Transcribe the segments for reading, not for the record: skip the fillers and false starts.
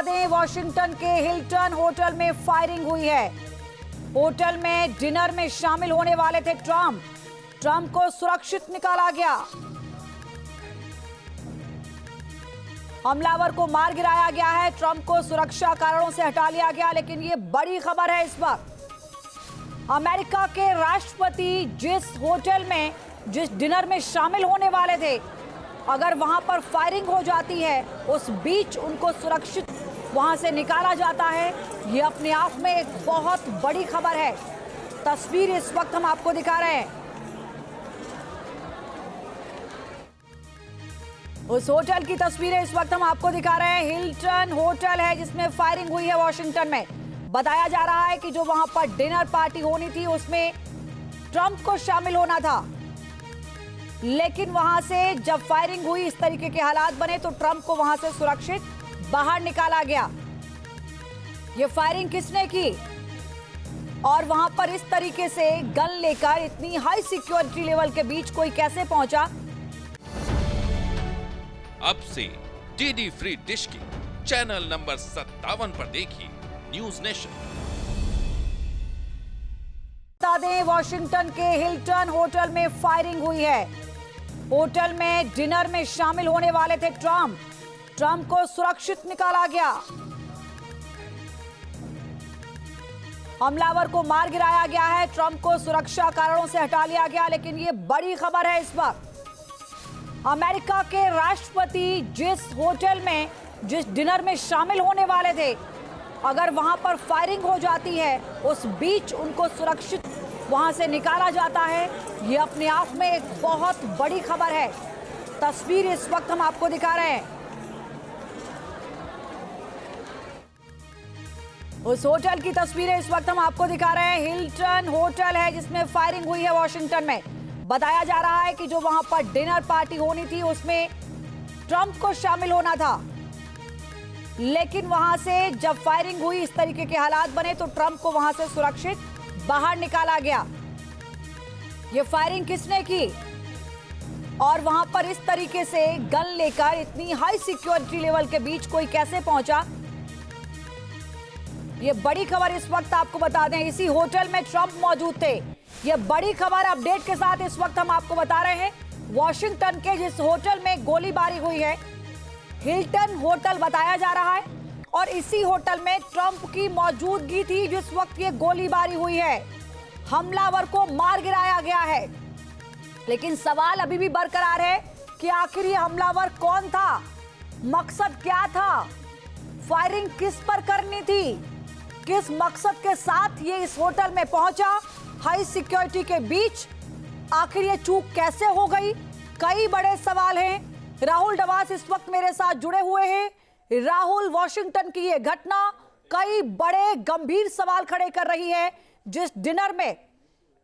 बता दें, वॉशिंगटन के हिल्टन होटल में फायरिंग हुई है। होटल में डिनर में शामिल होने वाले थे ट्रंप को सुरक्षित निकाला गया। हमलावर को मार गिराया गया है। ट्रंप को सुरक्षा कारणों से हटा लिया गया। लेकिन ये बड़ी खबर है इस वक्त। अमेरिका के राष्ट्रपति जिस डिनर में शामिल होने वाले थे, अगर वहां पर फायरिंग हो जाती है, उस बीच उनको सुरक्षित वहां से निकाला जाता है। ये अपने आप में एक बहुत बड़ी खबर है। तस्वीर इस वक्त हम आपको दिखा रहे हैं। उस होटल की तस्वीरें इस वक्त हम आपको दिखा रहे हैं। हिल्टन होटल है जिसमें फायरिंग हुई है वॉशिंगटन में। बताया जा रहा है कि जो वहां पर डिनर पार्टी होनी थी, उसमें ट्रंप को शामिल होना था। लेकिन वहां से जब फायरिंग हुई, इस तरीके के हालात बने, तो ट्रंप को वहां से सुरक्षित बाहर निकाला गया। ये फायरिंग किसने की और वहां पर इस तरीके से गन लेकर इतनी हाई सिक्योरिटी लेवल के बीच कोई कैसे पहुंचा? अब से डीडी फ्री डिश की चैनल नंबर 57 पर देखिए न्यूज नेशन। बता दें, वॉशिंगटन के हिल्टन होटल में फायरिंग हुई है। होटल में डिनर में शामिल होने वाले थे ट्रंप को सुरक्षित निकाला गया। हमलावर को मार गिराया गया है। ट्रंप को सुरक्षा कारणों से हटा लिया गया। लेकिन ये बड़ी खबर है इस वक्त। अमेरिका के राष्ट्रपति जिस डिनर में शामिल होने वाले थे, अगर वहां पर फायरिंग हो जाती है, उस बीच उनको सुरक्षित वहां से निकाला जाता है। ये अपने आप में एक बहुत बड़ी खबर है। तस्वीर इस वक्त हम आपको दिखा रहे हैं। उस होटल की तस्वीरें इस वक्त हम आपको दिखा रहे हैं। हिल्टन होटल है जिसमें फायरिंग हुई है वॉशिंगटन में। बताया जा रहा है कि जो वहां पर डिनर पार्टी होनी थी, उसमें ट्रंप को शामिल होना था। लेकिन वहां से जब फायरिंग हुई, इस तरीके के हालात बने, तो ट्रंप को वहां से सुरक्षित बाहर निकाला गया। ये फायरिंग किसने की और वहां पर इस तरीके से गन लेकर इतनी हाई सिक्योरिटी लेवल के बीच कोई कैसे पहुंचा? ये बड़ी खबर इस वक्त आपको बता दें। इसी होटल में ट्रंप मौजूद थे। ये बड़ी खबर अपडेट के साथ इस वक्त हम आपको बता रहे हैं। वॉशिंगटन के जिस होटल में गोलीबारी हुई है, हिल्टन होटल बताया जा रहा है, और इसी होटल में ट्रंप की मौजूदगी थी जिस वक्त ये गोलीबारी हुई है। हमलावर को मार गिराया गया है। लेकिन सवाल अभी भी बरकरार है कि आखिर ये हमलावर कौन था, मकसद क्या था, फायरिंग किस पर करनी थी, किस मकसद के साथ ये इस होटल में पहुंचा हाई सिक्योरिटी के बीच, आखिर ये चूक कैसे हो गई? कई बड़े सवाल हैं। राहुल डवास इस वक्त मेरे साथ जुड़े हुए हैं। राहुल, वॉशिंगटन की ये घटना कई बड़े गंभीर सवाल खड़े कर रही है। जिस डिनर में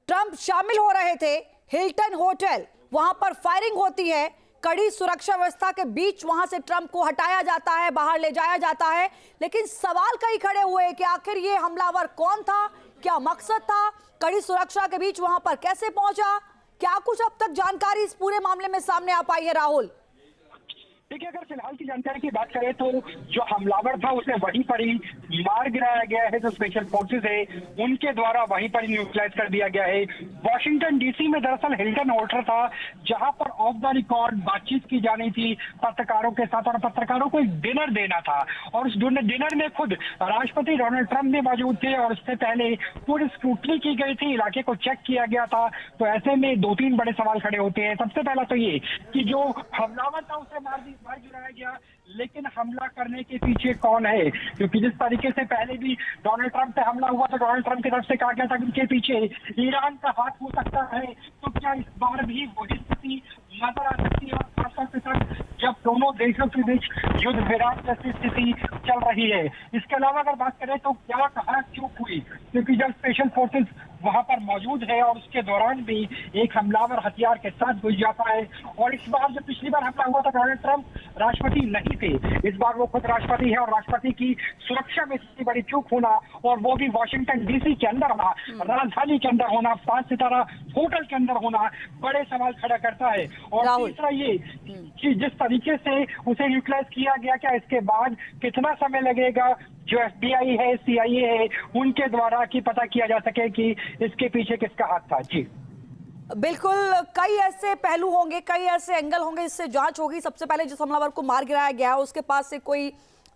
ट्रंप शामिल हो रहे थे, हिल्टन होटल, वहां पर फायरिंग होती है। कड़ी सुरक्षा व्यवस्था के बीच वहां से ट्रंप को हटाया जाता है, बाहर ले जाया जाता है। लेकिन सवाल कई खड़े हुए कि आखिर ये हमलावर कौन था, क्या मकसद था, कड़ी सुरक्षा के बीच वहां पर कैसे पहुंचा? क्या कुछ अब तक जानकारी इस पूरे मामले में सामने आ पाई है राहुल? देखिए, अगर फिलहाल की जानकारी की बात करें तो जो हमलावर था उसे वहीं पर ही मार गिराया गया है। जो स्पेशल फोर्सेस है उनके द्वारा वहीं पर न्यूट्रलाइज कर दिया गया है। वॉशिंगटन डीसी में दरअसल हिल्टन होटल था जहां पर ऑफ द रिकॉर्ड बातचीत की जानी थी पत्रकारों के साथ, और पत्रकारों को एक डिनर देना था। और उस डिनर में खुद राष्ट्रपति डोनाल्ड ट्रंप भी मौजूद थे और उससे पहले पूरी स्क्रूटनी की गई थी, इलाके को चेक किया गया था। तो ऐसे में 2-3 बड़े सवाल खड़े होते हैं। सबसे पहला तो ये कि जो हमलावर था उसे मार गिराया गया, लेकिन हमला करने के पीछे कौन है? क्योंकि जिस तरीके से पहले भी डोनाल्ड ट्रंप पे हमला हुआ तो डोनाल्ड ट्रंप की तरफ से कहा गया था कि उनके पीछे ईरान का हाथ हो सकता है। तो क्या इस बार भी वही स्थिति नजर आ सकती है, और खासतौर के साथ जब दोनों देशों के बीच युद्ध विराम जैसी स्थिति चल रही है? इसके अलावा अगर बात करें तो क्या कहाँ चूक हुई, क्योंकि जब स्पेशल फोर्सेस वहां पर मौजूद है और उसके दौरान भी एक हमलावर हथियार के साथ घुस जाता है। और इस बार जब पिछली बार हमला हुआ था डोनाल्ड ट्रंप राष्ट्रपति नहीं थे, इस बार वो खुद राष्ट्रपति है, और राष्ट्रपति की सुरक्षा में इतनी बड़ी चूक होना, और वो भी वॉशिंगटन डीसी के अंदर होना, राजधानी के अंदर होना, 5 सितारा होटल के अंदर होना, बड़े सवाल खड़ा करता है। और तीसरा ये कि जिस तरीके से उसे न्यूट्रलाइज किया गया, क्या इसके बाद कितना समय लगेगा जो FBI है, CIA है, उनके द्वारा कि पता किया जा सके कि इसके पीछे किसका हाथ था। जी बिल्कुल, कई ऐसे पहलू होंगे, कई ऐसे एंगल होंगे, इससे जांच होगी। सबसे पहले जिस हमलावर को मार गिराया गया है उसके पास से कोई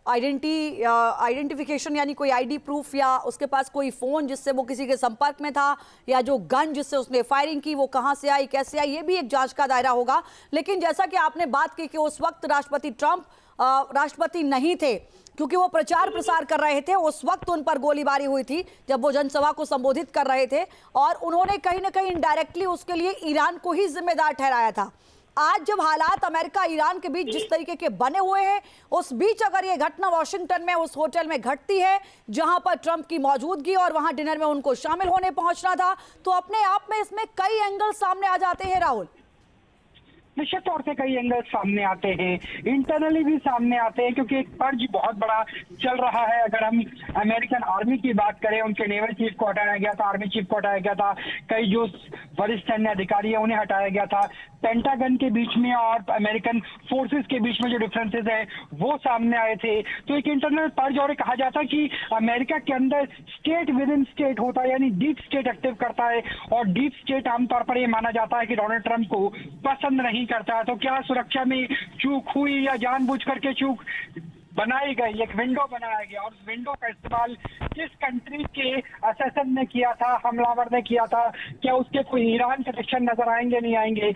आइडेंटिफिकेशन यानी कोई ID प्रूफ, या उसके पास कोई फोन जिससे वो किसी के संपर्क में था, या जो गन जिससे उसने फायरिंग की वो कहां से आई, कैसे आई, ये भी एक जांच का दायरा होगा। लेकिन जैसा कि आपने बात की कि उस वक्त राष्ट्रपति ट्रंप राष्ट्रपति नहीं थे, क्योंकि वो प्रचार प्रसार कर रहे थे, उस वक्त उन पर गोलीबारी हुई थी जब वो जनसभा को संबोधित कर रहे थे, और उन्होंने कहीं ना कहीं इनडायरेक्टली उसके लिए ईरान को ही जिम्मेदार ठहराया था। आज जब हालात अमेरिका ईरान के बीच जिस तरीके के बने हुए हैं, उस बीच अगर ये घटना वॉशिंगटन में उस होटल में घटती है जहां पर ट्रंप की मौजूदगी और वहां डिनर में उनको शामिल होने पहुंचना था, तो अपने आप में इसमें कई एंगल सामने आ जाते हैं राहुल। निश्चित तौर से कई एंगल सामने आते हैं, इंटरनली भी सामने आते हैं, क्योंकि एक फर्ज बहुत बड़ा चल रहा है। अगर हम अमेरिकन आर्मी की बात करें, उनके नेवल चीफ को हटाया गया था, आर्मी चीफ को हटाया गया था, कई जो वरिष्ठ सैन्य अधिकारी है उन्हें हटाया गया था। पेंटागन के बीच में और अमेरिकन फोर्सेस के बीच में जो डिफरेंसेस है वो सामने आए थे। तो एक इंटरनल फर्ज, और कहा जाता है कि अमेरिका के अंदर स्टेट विद इन स्टेट होता है, यानी डीप स्टेट एक्टिव करता है, और डीप स्टेट आमतौर पर यह माना जाता है कि डोनाल्ड ट्रंप को पसंद नहीं करता है। तो क्या सुरक्षा में चूक हुई या जानबूझ करके चूक बनाई गई, एक विंडो बनाया गया, और उस विंडो का इस्तेमाल किस कंट्री के असैसिन ने किया था, हमलावर ने किया था, क्या उसके कोई ईरान कनेक्शन नजर आएंगे नहीं आएंगे,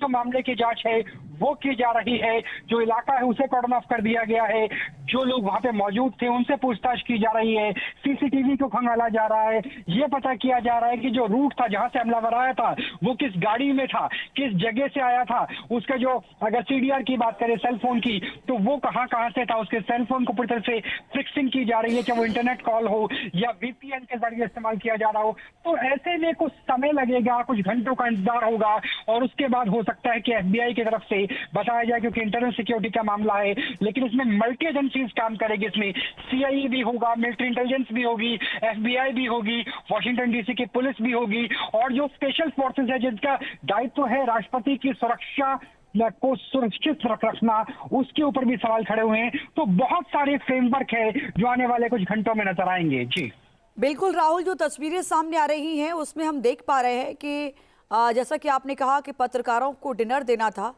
तो मामले की जांच है वो की जा रही है। जो इलाका है उसे कॉर्डन ऑफ कर दिया गया है, जो लोग वहां पे मौजूद थे उनसे पूछताछ की जा रही है, CCTV को खंगाला जा रहा है, ये पता किया जा रहा है कि जो रूट था जहां से हमलावर आया था वो किस गाड़ी में था, किस जगह से आया था, उसका जो अगर CDR की बात करें सेल फोन की, तो वो कहां कहां से था, उसके सेल फोन को पूरी तरह से फिक्सिंग की जा रही है, चाहे वो इंटरनेट कॉल हो या VPN के जरिए इस्तेमाल किया जा रहा हो। तो ऐसे में कुछ समय लगेगा, कुछ घंटों का इंतजार होगा, और उसके बाद हो सकता है कि FBI की तरफ से बताया जाए, क्योंकि इंटरनल सिक्योरिटी का मामला है, लेकिन इसमें मल्टी एजेंसीज काम करेगी। इसमें CIA भी होगा, मिलिट्री इंटेलिजेंस भी होगी, FBI भी होगी, वॉशिंगटन DC की पुलिस भी होगी, और जो स्पेशल फोर्सेस है जिनका दायित्व है राष्ट्रपति की सुरक्षा को सुरक्षित रखना, उसके ऊपर भी सवाल खड़े हुए हैं। तो बहुत सारे फ्रेमवर्क है जो आने वाले कुछ घंटों में नजर आएंगे। जी बिल्कुल राहुल, जो तस्वीरें सामने आ रही हैं उसमें हम देख पा रहे हैं कि जैसा कि आपने कहा कि पत्रकारों को डिनर देना था,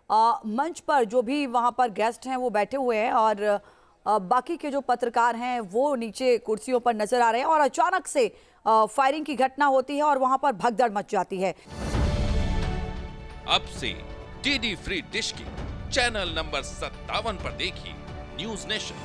मंच पर जो भी वहां पर गेस्ट हैं वो बैठे हुए हैं, और बाकी के जो पत्रकार हैं वो नीचे कुर्सियों पर नजर आ रहे हैं, और अचानक से फायरिंग की घटना होती है और वहां पर भगदड़ मच जाती है। अब से DD फ्री डिश की चैनल नंबर 57 पर देखिए न्यूज नेशन।